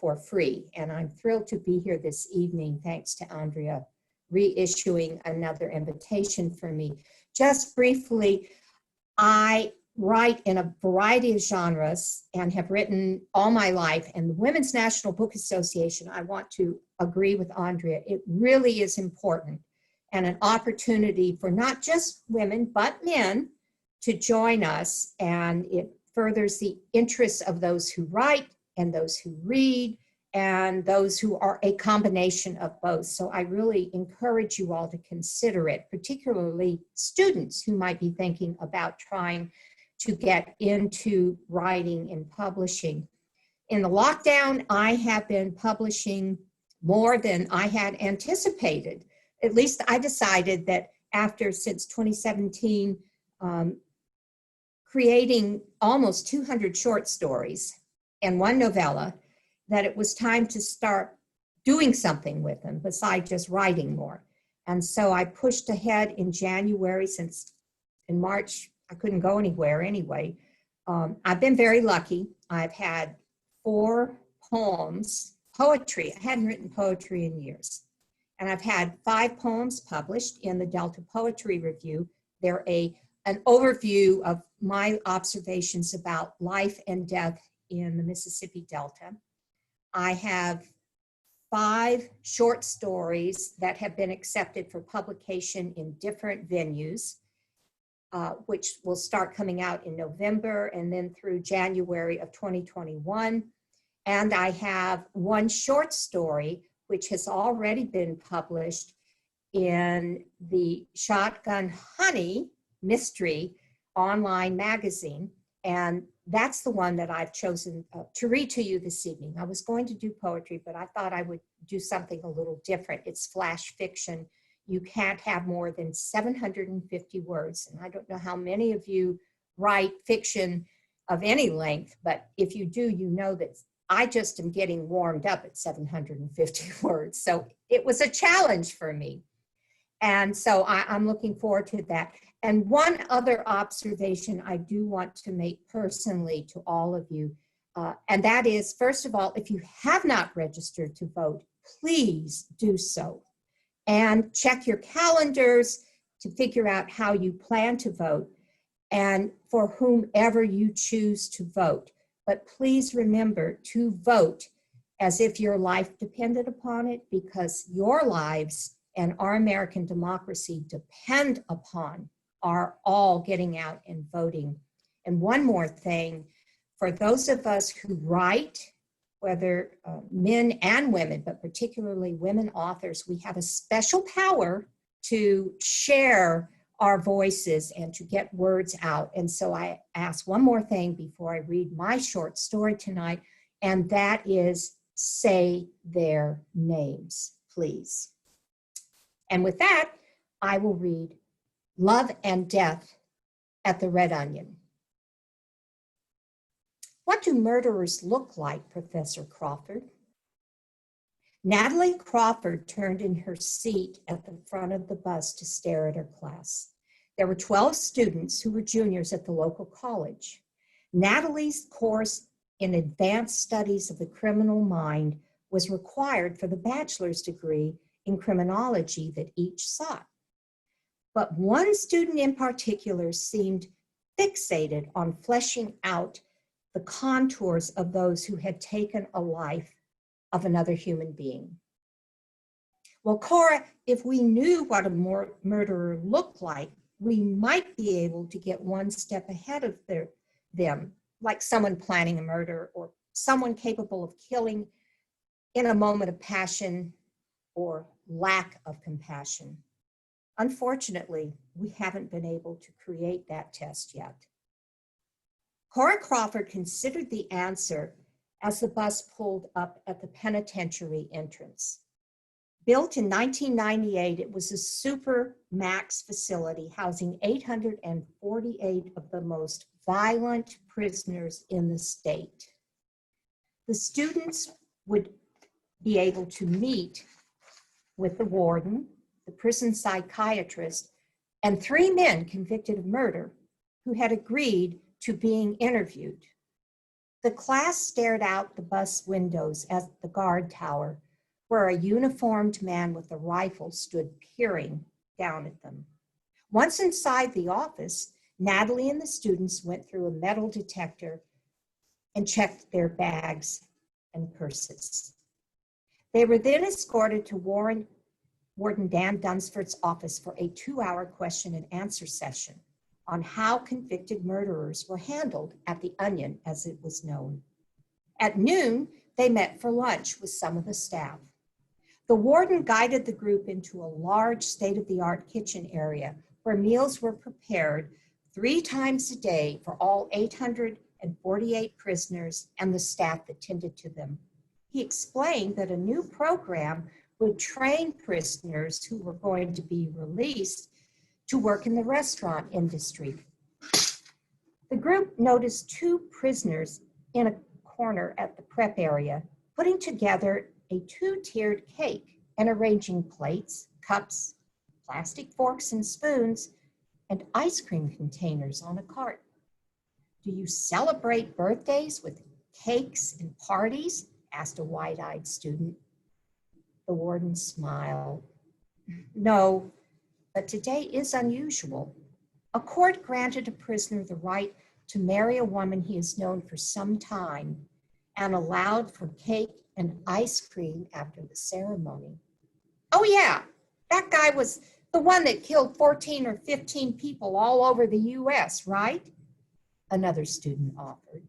for free. And I'm thrilled to be here this evening, thanks to Andrea reissuing another invitation for me. Just briefly, I write in a variety of genres and have written all my life. And the Women's National Book Association, I want to agree with Andrea, it really is important and an opportunity for not just women, but men to join us. And it furthers the interests of those who write and those who read and those who are a combination of both. So I really encourage you all to consider it, particularly students who might be thinking about trying to get into writing and publishing. In the lockdown, I have been publishing more than I had anticipated. At least I decided that since 2017, creating almost 200 short stories and one novella, that it was time to start doing something with them besides just writing more. And so I pushed ahead in January, since in March, I couldn't go anywhere anyway. I've been very lucky. I've had 4 poetry. I hadn't written poetry in years. And I've had 5 poems published in the Delta Poetry Review. They're an overview of my observations about life and death in the Mississippi Delta. I have 5 short stories that have been accepted for publication in different venues, which will start coming out in November and then through January of 2021. And I have 1 short story, which has already been published in the Shotgun Honey Mystery online magazine. And that's the one that I've chosen to read to you this evening. I was going to do poetry, but I thought I would do something a little different. It's flash fiction. You can't have more than 750 words. And I don't know how many of you write fiction of any length, but if you do, you know that I just am getting warmed up at 750 words. So it was a challenge for me. And so I'm looking forward to that. And one other observation I do want to make personally to all of you, and that is, first of all, if you have not registered to vote, please do so. And check your calendars to figure out how you plan to vote and for whomever you choose to vote. But please remember to vote as if your life depended upon it, because your lives and our American democracy depend upon are all getting out and voting. And one more thing, for those of us who write, whether men and women, but particularly women authors, we have a special power to share our voices and to get words out. And so I ask one more thing before I read my short story tonight, and that is say their names, please. And with that, I will read Love and Death at the Red Onion. What do murderers look like, Professor Crawford? Natalie Crawford turned in her seat at the front of the bus to stare at her class. There were 12 students who were juniors at the local college. Natalie's course in advanced studies of the criminal mind was required for the bachelor's degree in criminology that each sought. But one student in particular seemed fixated on fleshing out the contours of those who had taken a life of another human being. Well, Cora, if we knew what a murderer looked like, we might be able to get one step ahead of them, like someone planning a murder or someone capable of killing in a moment of passion or lack of compassion. Unfortunately, we haven't been able to create that test yet. Cora Crawford considered the answer as the bus pulled up at the penitentiary entrance. Built in 1998, it was a super max facility housing 848 of the most violent prisoners in the state. The students would be able to meet with the warden, the prison psychiatrist, and 3 men convicted of murder who had agreed to being interviewed. The class stared out the bus windows at the guard tower, where a uniformed man with a rifle stood peering down at them. Once inside the office, Natalie and the students went through a metal detector and checked their bags and purses. They were then escorted to Warden Dan Dunsford's office for a 2-hour question and answer session on how convicted murderers were handled at the Onion, as it was known. At noon, they met for lunch with some of the staff. The warden guided the group into a large state-of-the-art kitchen area where meals were prepared 3 times a day for all 848 prisoners and the staff that tended to them. He explained that a new program would train prisoners who were going to be released to work in the restaurant industry. The group noticed 2 prisoners in a corner at the prep area, putting together a 2-tiered cake and arranging plates, cups, plastic forks and spoons, and ice cream containers on a cart. "Do you celebrate birthdays with cakes and parties?" asked a wide-eyed student. The warden smiled. "No, but today is unusual. A court granted a prisoner the right to marry a woman he has known for some time and allowed for cake and ice cream after the ceremony." "Oh yeah, that guy was the one that killed 14 or 15 people all over the US, right?" another student offered.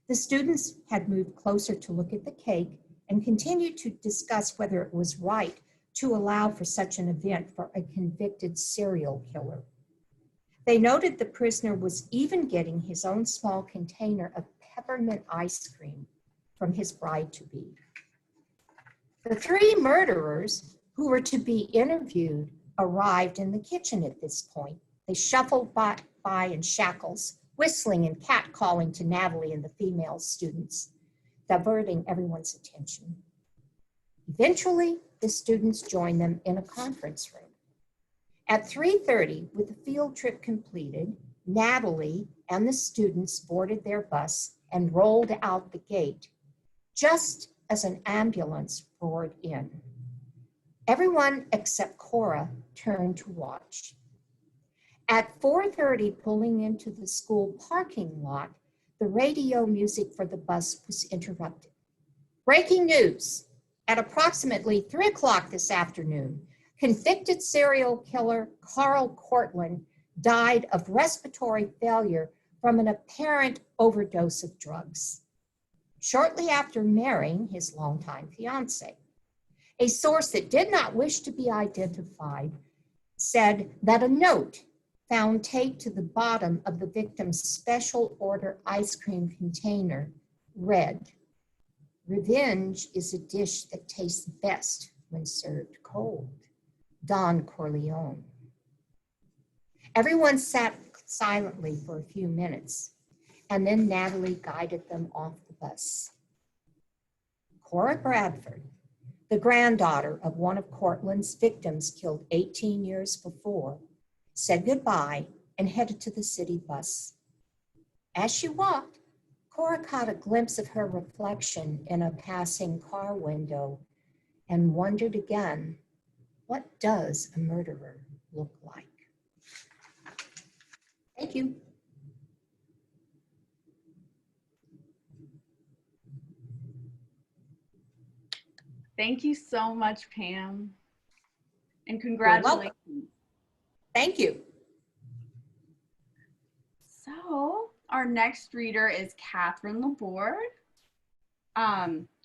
The students had moved closer to look at the cake and continued to discuss whether it was right to allow for such an event for a convicted serial killer. They noted the prisoner was even getting his own small container of peppermint ice cream from his bride-to-be. The 3 murderers who were to be interviewed arrived in the kitchen at this point. They shuffled by in shackles, whistling and catcalling to Natalie and the female students, diverting everyone's attention. Eventually, the students joined them in a conference room. At 3:30, with the field trip completed, Natalie and the students boarded their bus and rolled out the gate, just as an ambulance roared in. Everyone except Cora turned to watch. At 4:30, pulling into the school parking lot, the radio music for the bus was interrupted. "Breaking news. At approximately 3 o'clock this afternoon, convicted serial killer Carl Cortland died of respiratory failure from an apparent overdose of drugs shortly after marrying his longtime fiancée." A source that did not wish to be identified said that a note found taped to the bottom of the victim's special order ice cream container read, "Revenge is a dish that tastes best when served cold. Don Corleone." Everyone sat silently for a few minutes, and then Natalie guided them off the bus. Cora Bradford, the granddaughter of one of Cortland's victims killed 18 years before, said goodbye and headed to the city bus. As she walked, Cora caught a glimpse of her reflection in a passing car window and wondered again, what does a murderer look like? Thank you. Thank you so much, Pam. And congratulations. Thank you. So our next reader is Katheryn Laborde.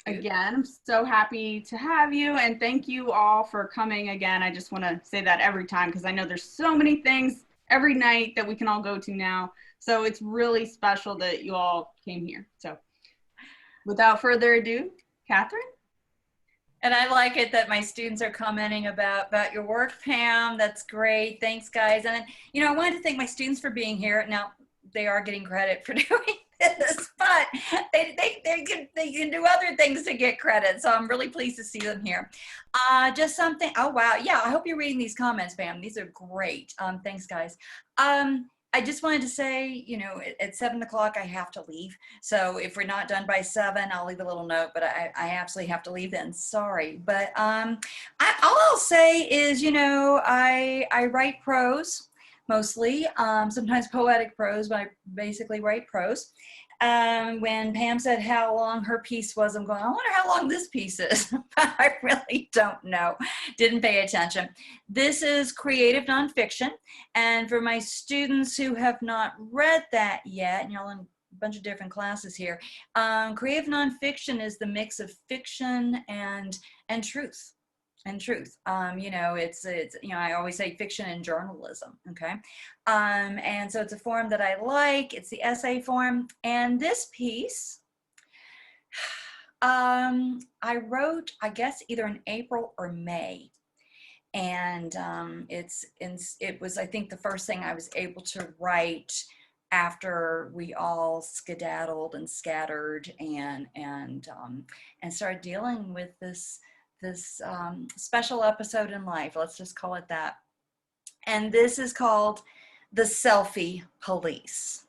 Again, I'm so happy to have you, and thank you all for coming again. I just want to say that every time because I know there's so many things every night that we can all go to now. So it's really special that you all came here. So without further ado, Katheryn. And I like it that my students are commenting about your work, Pam. That's great. Thanks, guys. And, you know, I wanted to thank my students for being here. Now, they are getting credit for doing this, but they can do other things to get credit. So I'm really pleased to see them here. Just something. Oh, wow. Yeah, I hope you're reading these comments, Pam. These are great. Thanks, guys. I just wanted to say, you know, at 7 o'clock, I have to leave. So if we're not done by 7, I'll leave a little note, but I absolutely have to leave then. Sorry. But all I'll say is, you know, I write prose mostly, sometimes poetic prose, but I basically write prose. When Pam said how long her piece was, I'm going, I wonder how long this piece is. But I really don't know. Didn't pay attention. This is creative nonfiction. And for my students who have not read that yet, and y'all in a bunch of different classes here, creative nonfiction is the mix of fiction and truth. And truth. You know, it's, you know, I always say fiction and journalism, okay? And so it's a form that I like. It's the essay form. And this piece, I wrote, I guess, either in April or May. And it was, I think, the first thing I was able to write after we all skedaddled and scattered and started dealing with this special episode in life. Let's just call it that. And this is called The Selfie Police.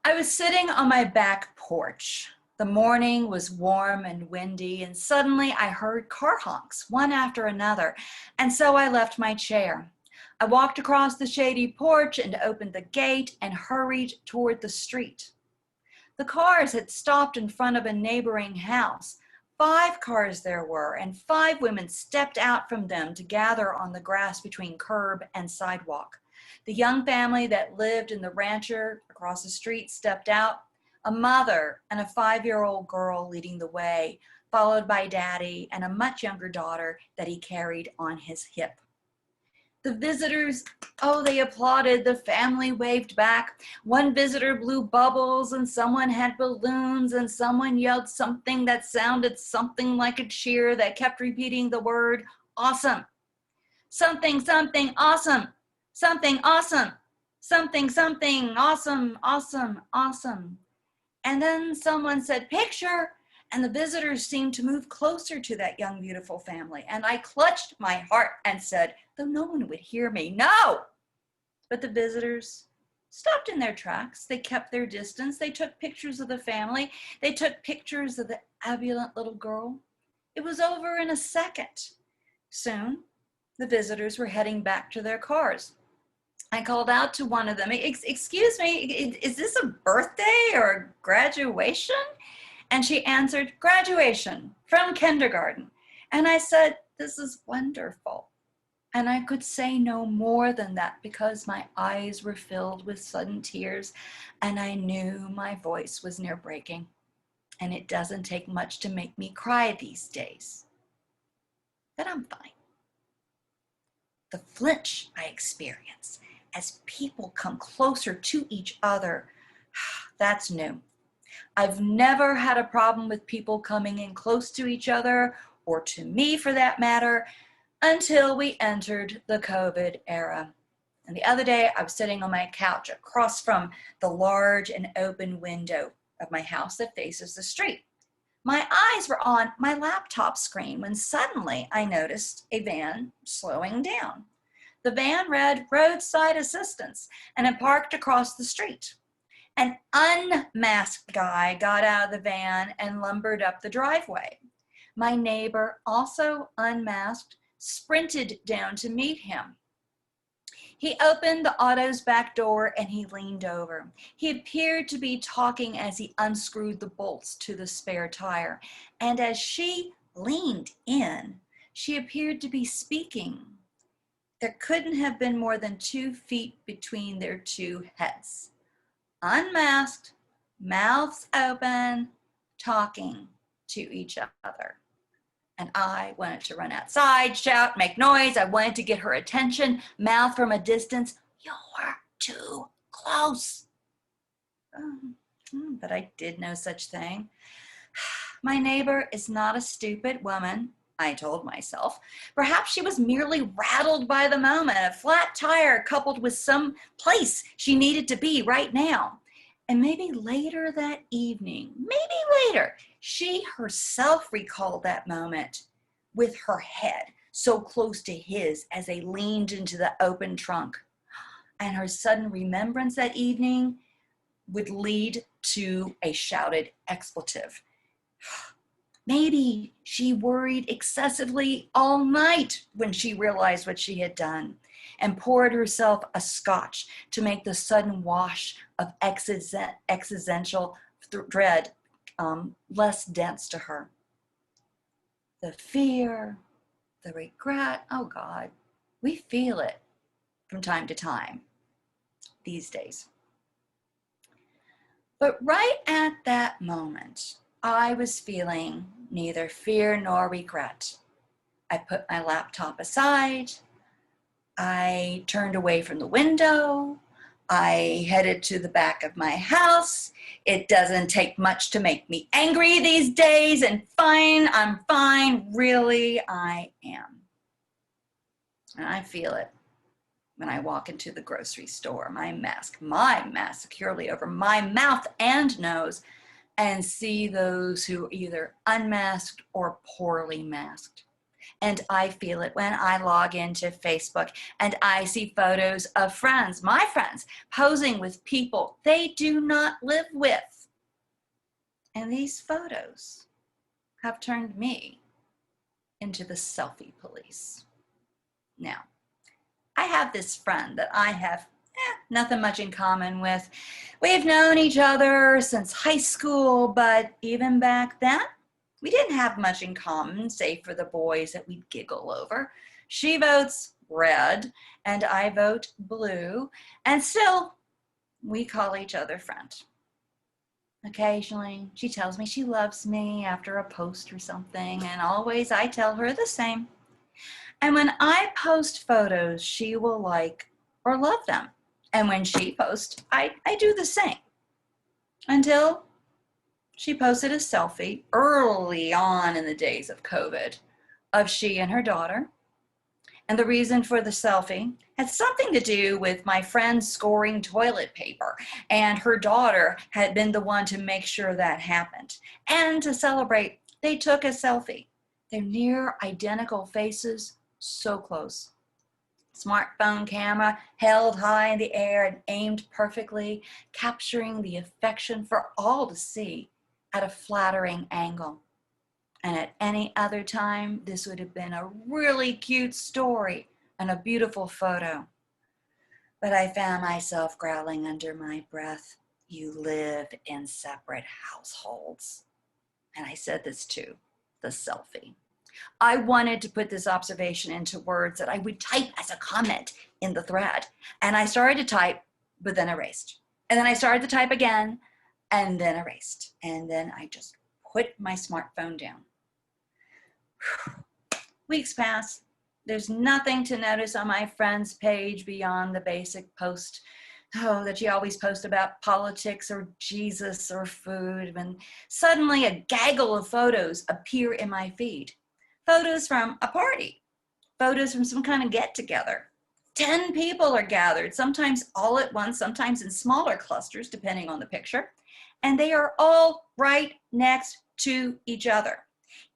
I was sitting on my back porch. The morning was warm and windy, and suddenly I heard car honks, one after another, and so I left my chair. I walked across the shady porch and opened the gate and hurried toward the street. The cars had stopped in front of a neighboring house. 5 cars there were, and 5 women stepped out from them to gather on the grass between curb and sidewalk. The young family that lived in the rancher across the street stepped out, a mother and a 5-year-old girl leading the way, followed by daddy and a much younger daughter that he carried on his hip. The visitors, oh, they applauded. The family waved back. One visitor blew bubbles, and someone had balloons, and someone yelled something that sounded something like a cheer that kept repeating the word awesome. Something, something, awesome. Something, awesome. Something, something, awesome, awesome, awesome. And then someone said, picture. And the visitors seemed to move closer to that young, beautiful family. And I clutched my heart and said, though no one would hear me, no. But the visitors stopped in their tracks. They kept their distance. They took pictures of the family. They took pictures of the ambulant little girl. It was over in a second. Soon, the visitors were heading back to their cars. I called out to one of them, excuse me, is this a birthday or a graduation? And she answered, graduation from kindergarten. And I said, this is wonderful. And I could say no more than that because my eyes were filled with sudden tears and I knew my voice was near breaking. And it doesn't take much to make me cry these days. But I'm fine. The flinch I experience as people come closer to each other, that's new. I've never had a problem with people coming in close to each other, or to me for that matter, until we entered the COVID era. And the other day, I was sitting on my couch across from the large and open window of my house that faces the street. My eyes were on my laptop screen when suddenly I noticed a van slowing down. The van read roadside assistance and it parked across the street. An unmasked guy got out of the van and lumbered up the driveway. My neighbor, also unmasked, sprinted down to meet him. He opened the auto's back door and he leaned over. He appeared to be talking as he unscrewed the bolts to the spare tire. And as she leaned in, she appeared to be speaking. There couldn't have been more than 2 feet between their 2 heads. Unmasked, mouths open, talking to each other. And I wanted to run outside, shout, make noise. I wanted to get her attention, mouth from a distance, you're too close. But I did no such thing. My neighbor is not a stupid woman, I told myself. Perhaps she was merely rattled by the moment, a flat tire coupled with some place she needed to be right now. And maybe later that evening, she herself recalled that moment with her head so close to his as they leaned into the open trunk. and her sudden remembrance that evening would lead to a shouted expletive. Maybe she worried excessively all night when she realized what she had done and poured herself a scotch to make the sudden wash of existential dread less dense to her. The fear, the regret, oh God, we feel it from time to time these days. But right at that moment, I was feeling neither fear nor regret. I put my laptop aside. I turned away from the window. I headed to the back of my house. It doesn't take much to make me angry these days, and fine, I'm fine, really, I am. And I feel it when I walk into the grocery store, my mask securely over my mouth and nose, and see those who are either unmasked or poorly masked. And I feel it when I log into Facebook and I see photos of friends, my friends, posing with people they do not live with. And these photos have turned me into the selfie police. Now, I have this friend that I have nothing much in common with. We've known each other since high school, but even back then, we didn't have much in common, save for the boys that we'd giggle over. She votes red, and I vote blue, and still, we call each other friend. Occasionally, she tells me she loves me after a post or something, and always I tell her the same. And when I post photos, she will like or love them. And when she posts, I do the same. Until she posted a selfie early on in the days of COVID of she and her daughter. And the reason for the selfie had something to do with my friend scoring toilet paper. And her daughter had been the one to make sure that happened. And to celebrate, they took a selfie. Their near identical faces, so close. Smartphone camera held high in the air and aimed perfectly, capturing the affection for all to see at a flattering angle. And at any other time, this would have been a really cute story and a beautiful photo. But I found myself growling under my breath, "You live in separate households." And I said this too, the selfie. I wanted to put this observation into words that I would type as a comment in the thread. And I started to type, but then erased. And then I started to type again, and then erased. And then I just put my smartphone down. Weeks pass. There's nothing to notice on my friend's page beyond the basic post, that she always posts about politics or Jesus or food. When suddenly a gaggle of photos appear in my feed. Photos from a party, photos from some kind of get-together. 10 people are gathered, sometimes all at once, sometimes in smaller clusters, depending on the picture. And they are all right next to each other.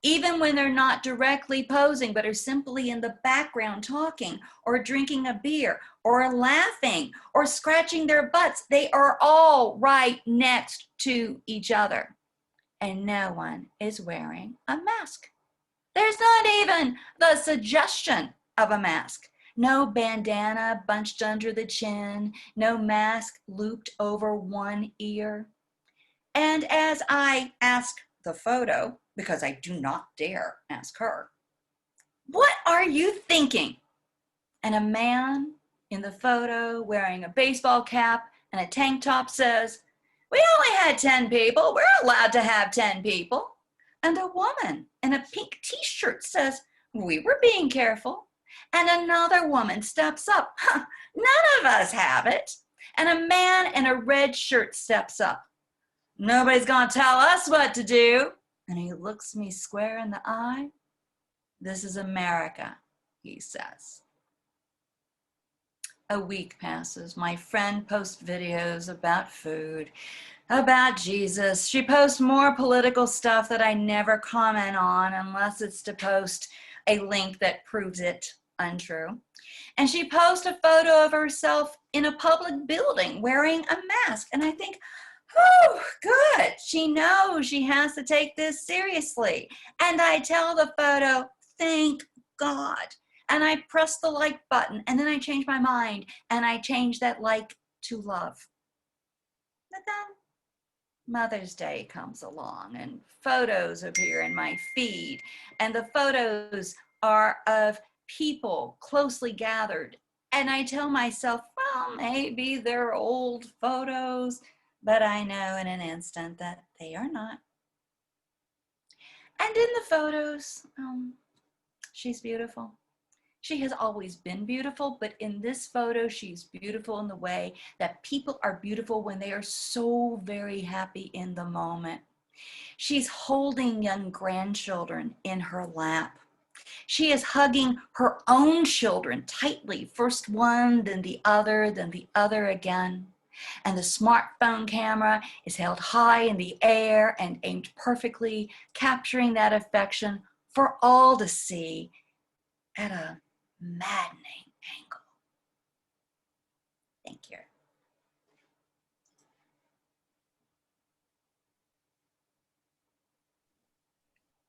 Even when they're not directly posing, but are simply in the background talking or drinking a beer or laughing or scratching their butts, they are all right next to each other. And no one is wearing a mask. There's not even the suggestion of a mask. No bandana bunched under the chin, no mask looped over one ear. And as I ask the photo, because I do not dare ask her, "What are you thinking?" And a man in the photo wearing a baseball cap and a tank top says, "We only had 10 people. We're allowed to have 10 people. And a woman in a pink t-shirt says, "We were being careful." And another woman steps up, "None of us have it." And a man in a red shirt steps up, "Nobody's gonna tell us what to do." And he looks me square in the eye. "This is America," he says. A week passes. My friend posts videos about food, about Jesus. She posts more political stuff that I never comment on unless it's to post a link that proves it untrue. And she posted a photo of herself in a public building wearing a mask. And I think, oh, good. She knows she has to take this seriously. And I tell the photo, thank God. And I press the like button, and then I change my mind, and I change that like to love. But then Mother's Day comes along, and photos appear in my feed, and the photos are of people closely gathered. And I tell myself, well, maybe they're old photos, but I know in an instant that they are not. And in the photos, she's beautiful. She has always been beautiful, but in this photo, she's beautiful in the way that people are beautiful when they are so very happy in the moment. She's holding young grandchildren in her lap. She is hugging her own children tightly, first one, then the other again. And the smartphone camera is held high in the air and aimed perfectly, capturing that affection for all to see at a maddening angle. Thank you.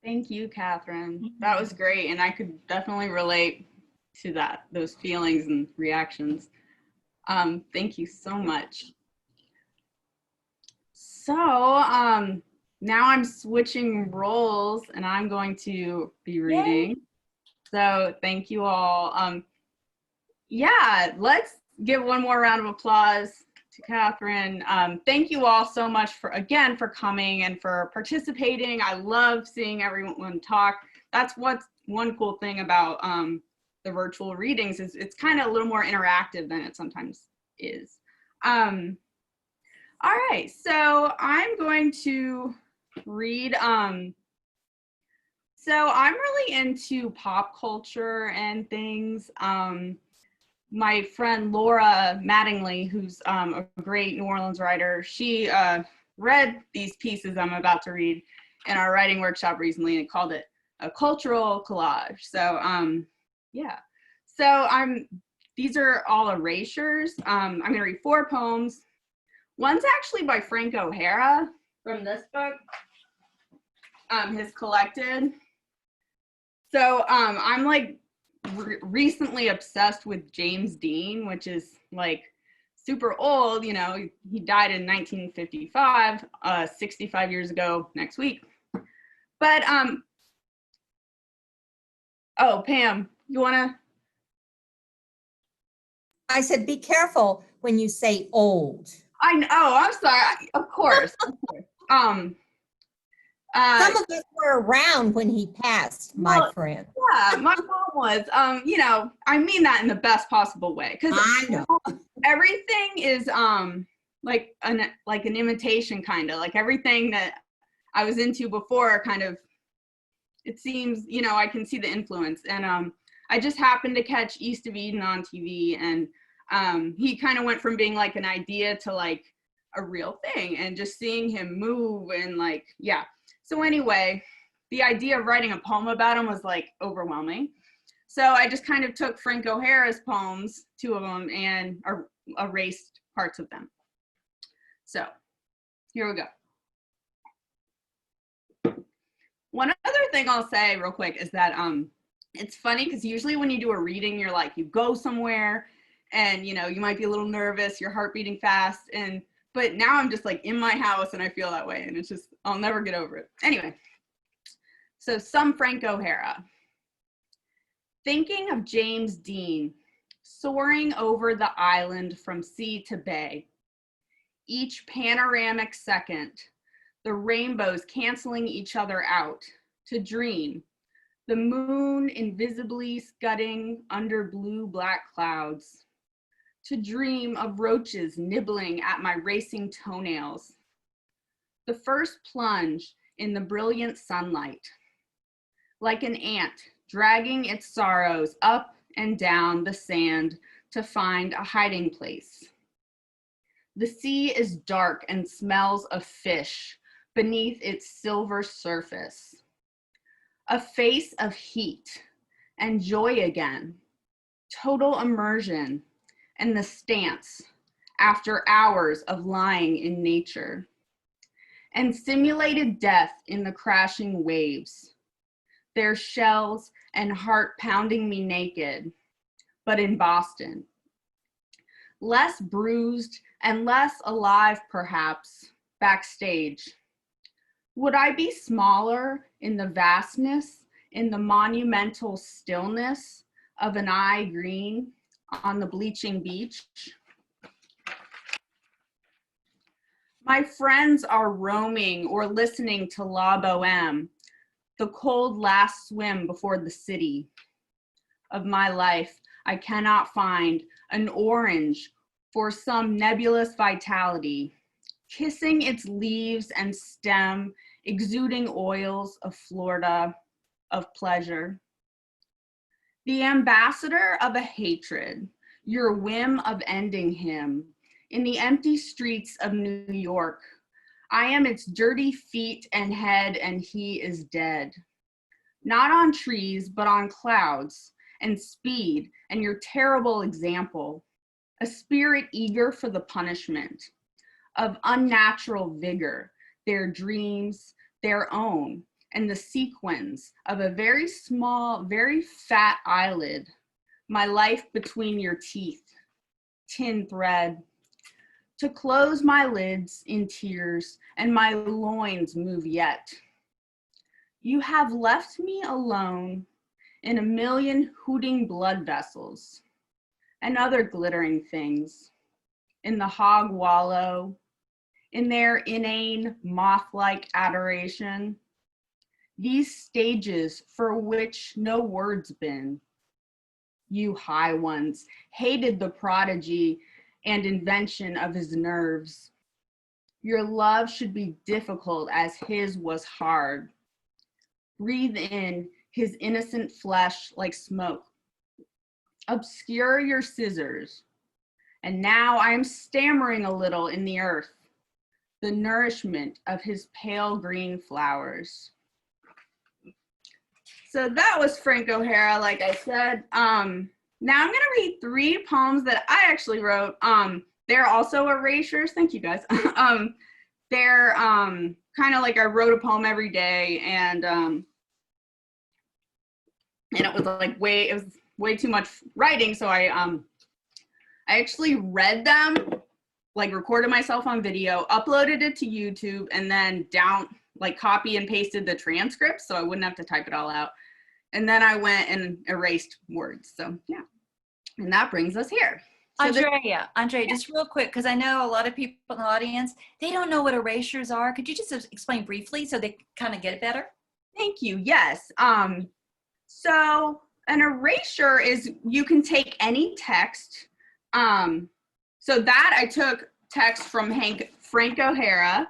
Thank you, Katheryn. That was great, and I could definitely relate to that, those feelings and reactions. Thank you so much. So now I'm switching roles, and I'm going to be reading. Yay. So thank you all. Yeah, let's give one more round of applause to Katheryn. Thank you all so much for coming and for participating. I love seeing everyone talk. That's what's one cool thing about the virtual readings is it's kind of a little more interactive than it sometimes is. All right, so I'm going to read. So I'm really into pop culture and things. My friend Laura Mattingly, who's a great New Orleans writer, she read these pieces I'm about to read in our writing workshop recently and called it a cultural collage. So yeah, so these are all erasures. I'm gonna read 4 poems. One's actually by Frank O'Hara from this book, his collected. So I'm like recently obsessed with James Dean, which is like super old, you know, he died in 1955, 65 years ago next week. But, oh, Pam, you wanna? I said, be careful when you say old. I know, I'm sorry, of course. Some of us were around when he passed, my friend. Yeah, my mom was. You know, I mean that in the best possible way, because I know everything is like an imitation, kind of like everything that I was into before. Kind of, it seems, you know, I can see the influence, and I just happened to catch East of Eden on TV, and he kind of went from being like an idea to like a real thing, and just seeing him move and like, yeah. So anyway, the idea of writing a poem about him was like overwhelming. So I just kind of took Frank O'Hara's poems, 2 of them, and erased parts of them. So here we go. One other thing I'll say real quick is that it's funny because usually when you do a reading, you're like, you go somewhere and, you know, you might be a little nervous, your heart beating fast, but now I'm just like in my house and I feel that way, and it's just, I'll never get over it. Anyway, so some Frank O'Hara. Thinking of James Dean, soaring over the island from sea to bay. Each panoramic second, the rainbows canceling each other out, to dream, the moon invisibly scudding under blue-black clouds. To dream of roaches nibbling at my racing toenails. The first plunge in the brilliant sunlight. Like an ant dragging its sorrows up and down the sand to find a hiding place. The sea is dark and smells of fish beneath its silver surface. A face of heat and joy again, total immersion, and the stance after hours of lying in nature, and simulated death in the crashing waves, their shells and heart pounding me naked, but in Boston. Less bruised and less alive, perhaps, backstage. Would I be smaller in the vastness, in the monumental stillness of an eye green on the bleaching beach? My friends are roaming or listening to La Boheme, the cold last swim before the city. Of my life, I cannot find an orange for some nebulous vitality, kissing its leaves and stem, exuding oils of Florida, of pleasure. The ambassador of a hatred, your whim of ending him, in the empty streets of New York, I am its dirty feet and head, and he is dead. Not on trees, but on clouds, and speed, and your terrible example, a spirit eager for the punishment, of unnatural vigor, their dreams, their own, and the sequins of a very small, very fat eyelid, my life between your teeth, tin thread, to close my lids in tears, and my loins move yet. You have left me alone in a million hooting blood vessels and other glittering things, in the hog wallow, in their inane moth-like adoration, these stages for which no words been. You high ones hated the prodigy and invention of his nerves. Your love should be difficult as his was hard. Breathe in his innocent flesh like smoke. Obscure your scissors. And now I am stammering a little in the earth, the nourishment of his pale green flowers. So that was Frank O'Hara, like I said. Now I'm gonna read 3 poems that I actually wrote. They're also erasures, thank you guys. They're kind of like I wrote a poem every day, and it was like way too much writing, so I actually read them, like recorded myself on video, uploaded it to YouTube, and then copy and pasted the transcript so I wouldn't have to type it all out. And then I went and erased words. So yeah, and that brings us here. So Andrea, just real quick, because I know a lot of people in the audience, they don't know what erasures are. Could you just explain briefly so they kind of get it better? Thank you, yes. So an erasure is, you can take any text. So that I took text from Frank O'Hara,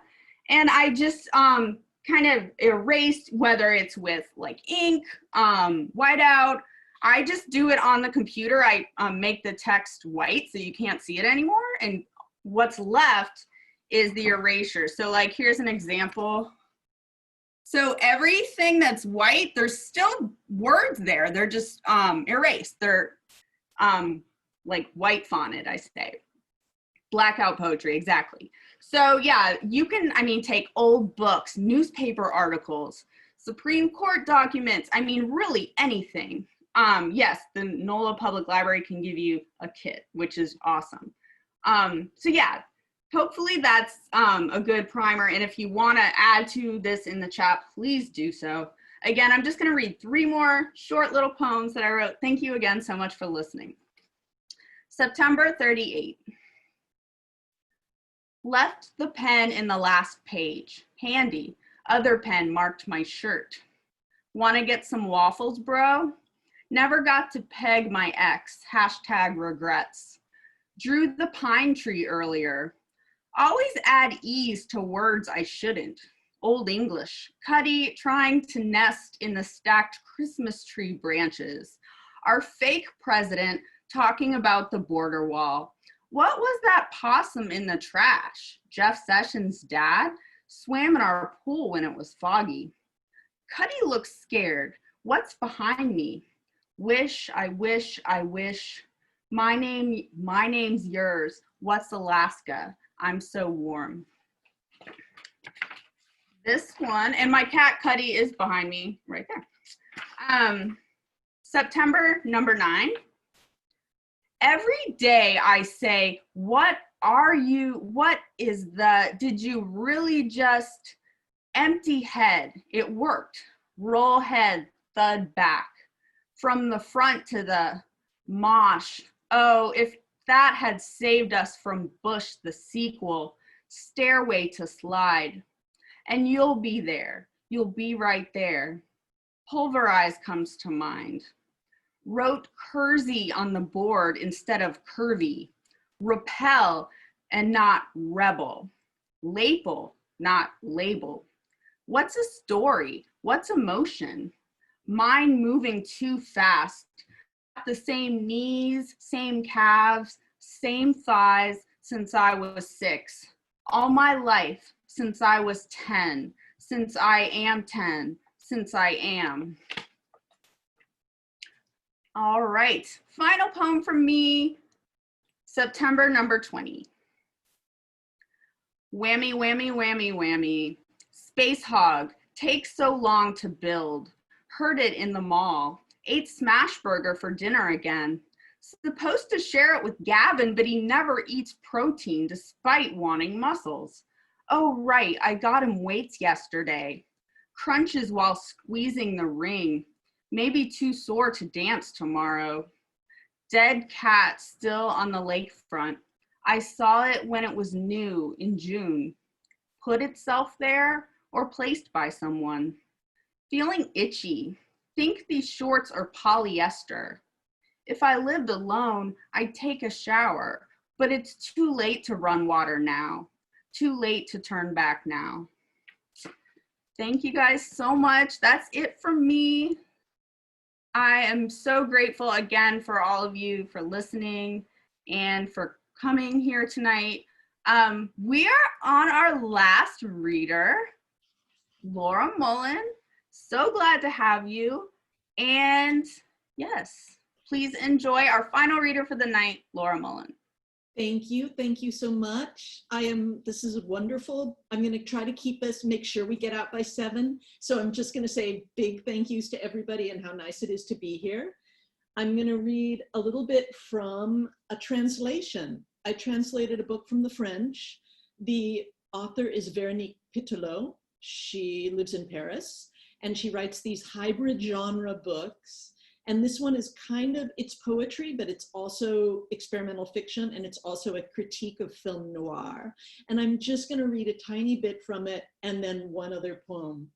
and I just kind of erased, whether it's with like ink, whiteout. I just do it on the computer. I make the text white so you can't see it anymore, and what's left is the erasure. So like, here's an example. So everything that's white, there's still words there. They're just erased. They're like white fonted, I say. Blackout poetry, exactly. So yeah, you can, take old books, newspaper articles, Supreme Court documents, really anything. Yes, the NOLA Public Library can give you a kit, which is awesome. So yeah, hopefully that's a good primer. And if you want to add to this in the chat, please do so. Again, I'm just going to read 3 more short little poems that I wrote. Thank you again so much for listening. September 38. Left the pen in the last page. Handy. Other pen marked my shirt. Want to get some waffles, bro? Never got to peg my ex. Hashtag regrets. Drew the pine tree earlier. Always add ease to words I shouldn't. Old English. Cuddy trying to nest in the stacked Christmas tree branches. Our fake president talking about the border wall. What was that possum in the trash? Jeff Sessions' dad swam in our pool when it was foggy. Cuddy looks scared. What's behind me? Wish, I wish, I wish. My name's yours. What's Alaska? I'm so warm. This one, and my cat Cuddy is behind me right there. September number 9. Every day I say, what is the, did you really just empty head? It worked. Roll head, thud back. From the front to the mosh. Oh, if that had saved us from Bush, the sequel, Stairway to Slide. And you'll be there. You'll be right there. Pulverize comes to mind. Wrote Kersey on the board instead of curvy. Repel and not rebel. Lapel, not label. What's a story? What's emotion? Mind moving too fast. The same knees, same calves, same thighs since I was 6. All my life since I was 10, since I am 10, since I am. All right, final poem from me, September number 20. Whammy, whammy, whammy, whammy. Space hog, takes so long to build. Heard it in the mall. Ate smash burger for dinner again. Supposed to share it with Gavin, but he never eats protein despite wanting muscles. Oh, right, I got him weights yesterday. Crunches while squeezing the ring. Maybe too sore to dance tomorrow. Dead cat still on the lakefront. I saw it when it was new in June. Put itself there or placed by someone. Feeling itchy. Think these shorts are polyester. If I lived alone, I'd take a shower, but it's too late to run water now. Too late to turn back now. Thank you guys so much. That's it from me. I am so grateful again for all of you for listening and for coming here tonight. We are on our last reader, Laura Mullen. So glad to have you. And yes, please enjoy our final reader for the night, Laura Mullen. Thank you so much. This is wonderful. I'm gonna try to keep us, make sure we get out by 7. So I'm just gonna say big thank yous to everybody and how nice it is to be here. I'm gonna read a little bit from a translation. I translated a book from the French. The author is Véronique Pitelot. She lives in Paris and she writes these hybrid genre books. And this one is it's poetry, but it's also experimental fiction, and it's also a critique of film noir. And I'm just gonna read a tiny bit from it and then one other poem.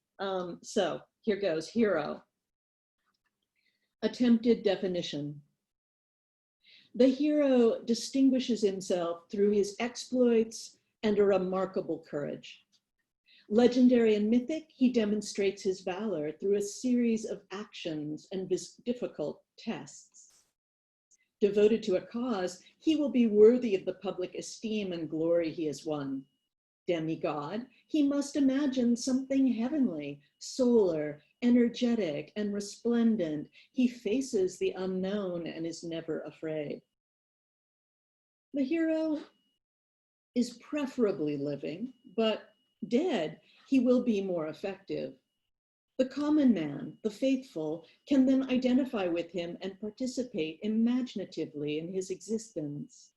So here goes, Hero. Attempted definition. The hero distinguishes himself through his exploits and a remarkable courage. Legendary and mythic, he demonstrates his valor through a series of actions and difficult tests. Devoted to a cause, he will be worthy of the public esteem and glory he has won. Demigod, he must imagine something heavenly, solar, energetic, and resplendent. He faces the unknown and is never afraid. The hero is preferably living, but dead, he will be more effective. The common man, the faithful, can then identify with him and participate imaginatively in his existence.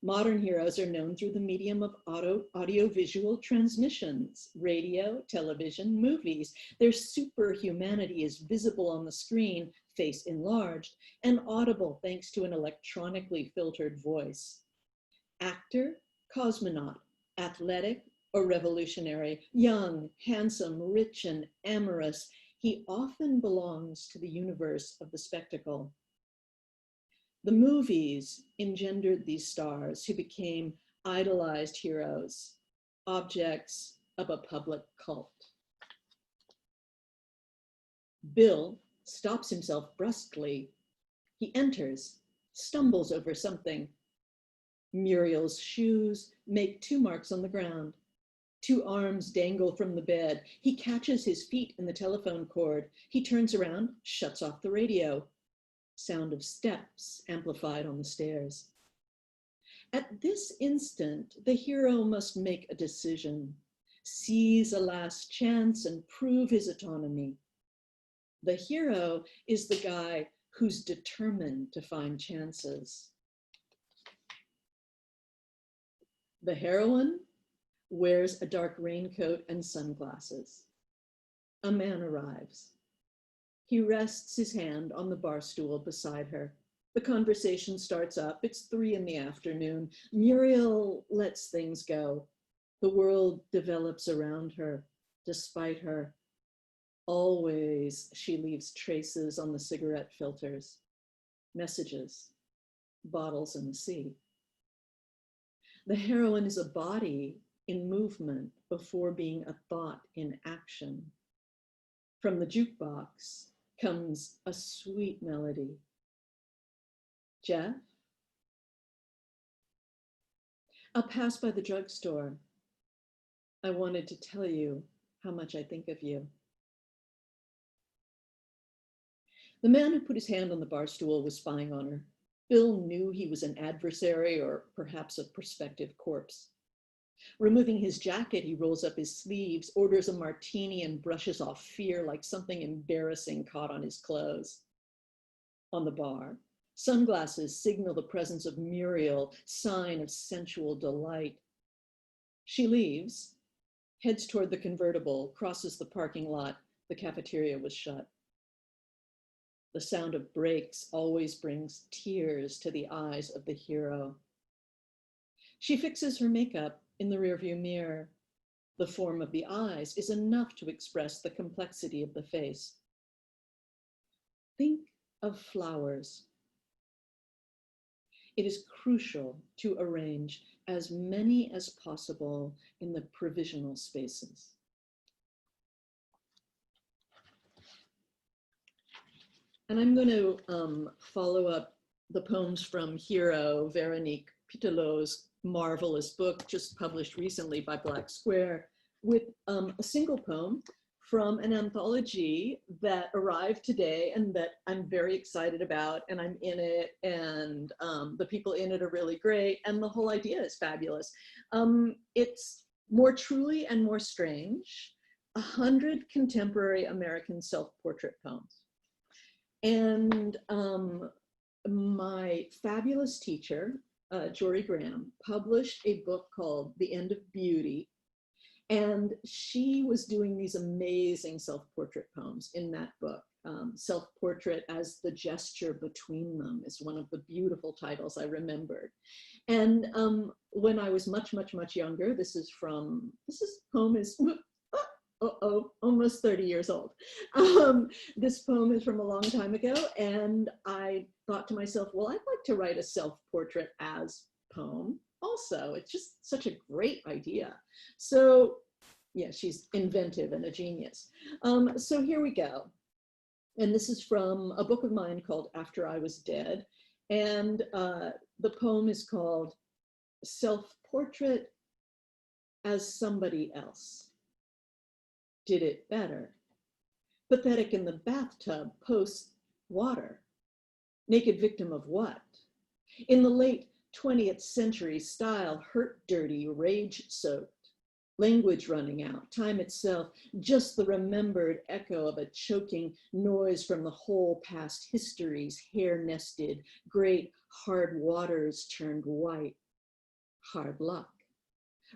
Modern heroes are known through the medium of audiovisual transmissions, radio, television, movies. Their superhumanity is visible on the screen, face enlarged, and audible thanks to an electronically filtered voice. Actor, cosmonaut, athletic, or revolutionary, young, handsome, rich, and amorous, he often belongs to the universe of the spectacle. The movies engendered these stars who became idolized heroes, objects of a public cult. Bill stops himself brusquely. He enters, stumbles over something. Muriel's shoes make 2 marks on the ground. 2 arms dangle from the bed. He catches his feet in the telephone cord. He turns around, shuts off the radio. sound of steps amplified on the stairs. At this instant, the hero must make a decision, seize a last chance and prove his autonomy. The hero is the guy who's determined to find chances. The heroine wears a dark raincoat and sunglasses. A man arrives. He rests his hand on the bar stool beside her. The conversation starts up. It's 3 p.m. Muriel lets things go. The world develops around her, despite her. Always she leaves traces on the cigarette filters, messages, bottles in the sea. The heroine is a body in movement before being a thought in action. From the jukebox comes a sweet melody. Jeff? I'll pass by the drugstore. I wanted to tell you how much I think of you. The man who put his hand on the bar stool was spying on her. Bill knew he was an adversary or perhaps a prospective corpse. Removing his jacket, he rolls up his sleeves, orders a martini, and brushes off fear like something embarrassing caught on his clothes. On the bar, sunglasses signal the presence of Muriel, sign of sensual delight. She leaves, heads toward the convertible, crosses the parking lot. The cafeteria was shut. The sound of brakes always brings tears to the eyes of the hero. She fixes her makeup in the rearview mirror. The form of the eyes is enough to express the complexity of the face. Think of flowers. It is crucial to arrange as many as possible in the provisional spaces. And I'm going to follow up the poems from Hero, Veronique Pitelot's marvelous book, just published recently by Black Square, with a single poem from an anthology that arrived today and that I'm very excited about, and I'm in it, and the people in it are really great, and the whole idea is fabulous. It's More Truly and More Strange, 100 contemporary American self-portrait poems. And my fabulous teacher, Jory Graham, published a book called The End of Beauty. And she was doing these amazing self-portrait poems in that book. Self-portrait as the gesture between them is one of the beautiful titles I remembered. And when I was much, much, much younger, this poem is almost 30 years old. This poem is from a long time ago, and I thought to myself, well, I'd like to write a self-portrait as poem also. It's just such a great idea. So yeah, she's inventive and a genius. So here we go. And this is from a book of mine called After I Was Dead. And the poem is called Self-Portrait as Somebody Else. Did it better. Pathetic in the bathtub, post-water. Naked victim of what? In the late 20th century style, hurt dirty, rage-soaked. Language running out, time itself, just the remembered echo of a choking noise from the whole past histories, hair-nested, great hard waters turned white. Hard luck.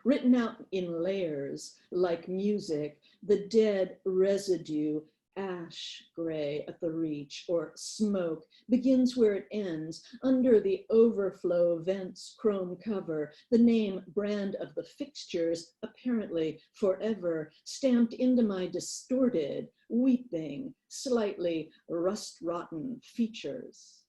Written out in layers like music, the dead residue, ash gray at the reach, or smoke, begins where it ends, under the overflow vents chrome cover, the name brand of the fixtures, apparently forever, stamped into my distorted, weeping, slightly rust-rotten features.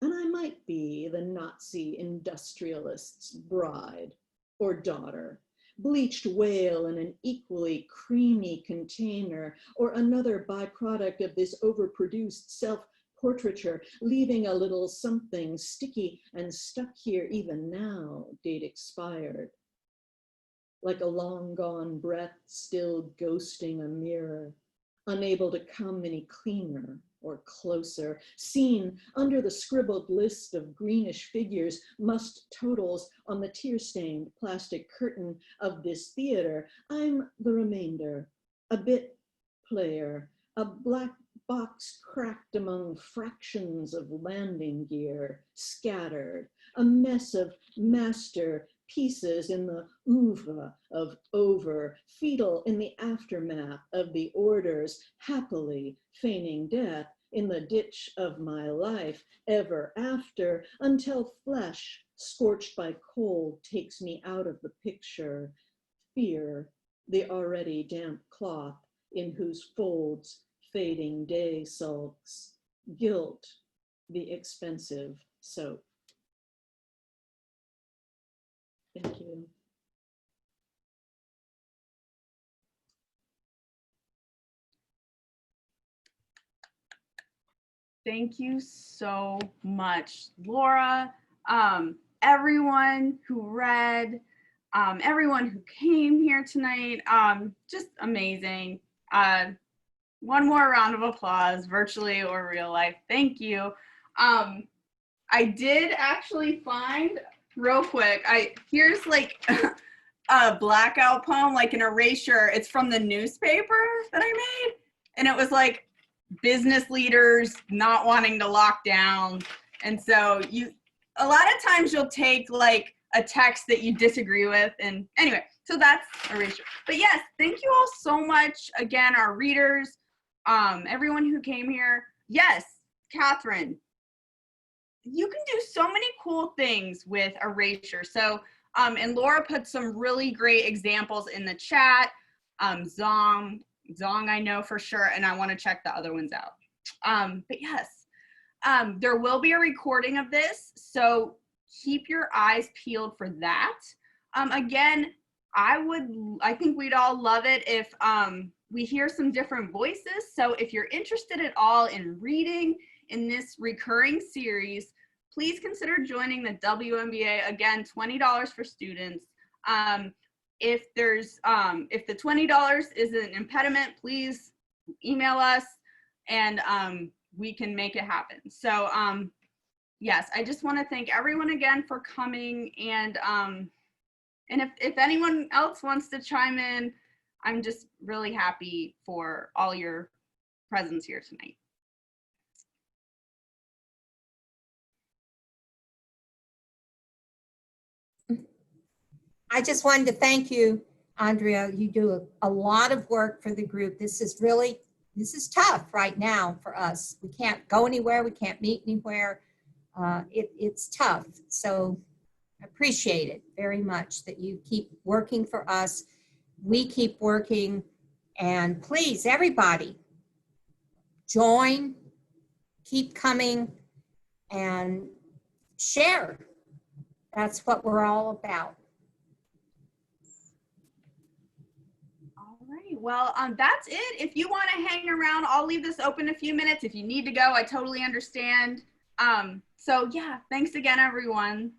And I might be the Nazi industrialist's bride or daughter, bleached whale in an equally creamy container, or another byproduct of this overproduced self-portraiture, leaving a little something sticky and stuck here even now, date expired. Like a long gone breath still ghosting a mirror, unable to come any cleaner or closer, seen under the scribbled list of greenish figures, must totals on the tear-stained plastic curtain of this theater. I'm the remainder, a bit player, a black box cracked among fractions of landing gear, scattered, a mess of master pieces in the oeuvre of over, fetal in the aftermath of the orders, happily feigning death in the ditch of my life, ever after, until flesh scorched by cold takes me out of the picture. Fear, the already damp cloth in whose folds fading day sulks. Guilt, the expensive soap. Thank you. Thank you so much, Laura. Everyone who read, everyone who came here tonight, just amazing. One more round of applause, virtually or real life. Thank you. I did actually find, real quick, here's like a blackout poem, like an erasure. It's from the newspaper that I made. And it was like business leaders not wanting to lock down. And so a lot of times you'll take like a text that you disagree with. And anyway, so that's erasure. But yes, thank you all so much. Again, our readers, everyone who came here. Yes, Katheryn, you can do so many cool things with erasure. So, and Laura put some really great examples in the chat. Zong I know for sure, and I want to check the other ones out. But yes, there will be a recording of this, so keep your eyes peeled for that. Again, I think we'd all love it if we hear some different voices. So if you're interested at all in reading in this recurring series, please consider joining the WNBA. Again, $20 for students. If the $20 is an impediment, please email us and we can make it happen. So yes, I just want to thank everyone again for coming, and if anyone else wants to chime in, I'm just really happy for all your presence here tonight. I just wanted to thank you, Andrea. You do a lot of work for the group. This is tough right now for us. We can't go anywhere. We can't meet anywhere. It's tough. So I appreciate it very much that you keep working for us. We keep working, and please, everybody, join, keep coming, and share. That's what we're all about. Well, that's it. If you want to hang around, I'll leave this open a few minutes. If you need to go, I totally understand. So yeah, thanks again, everyone.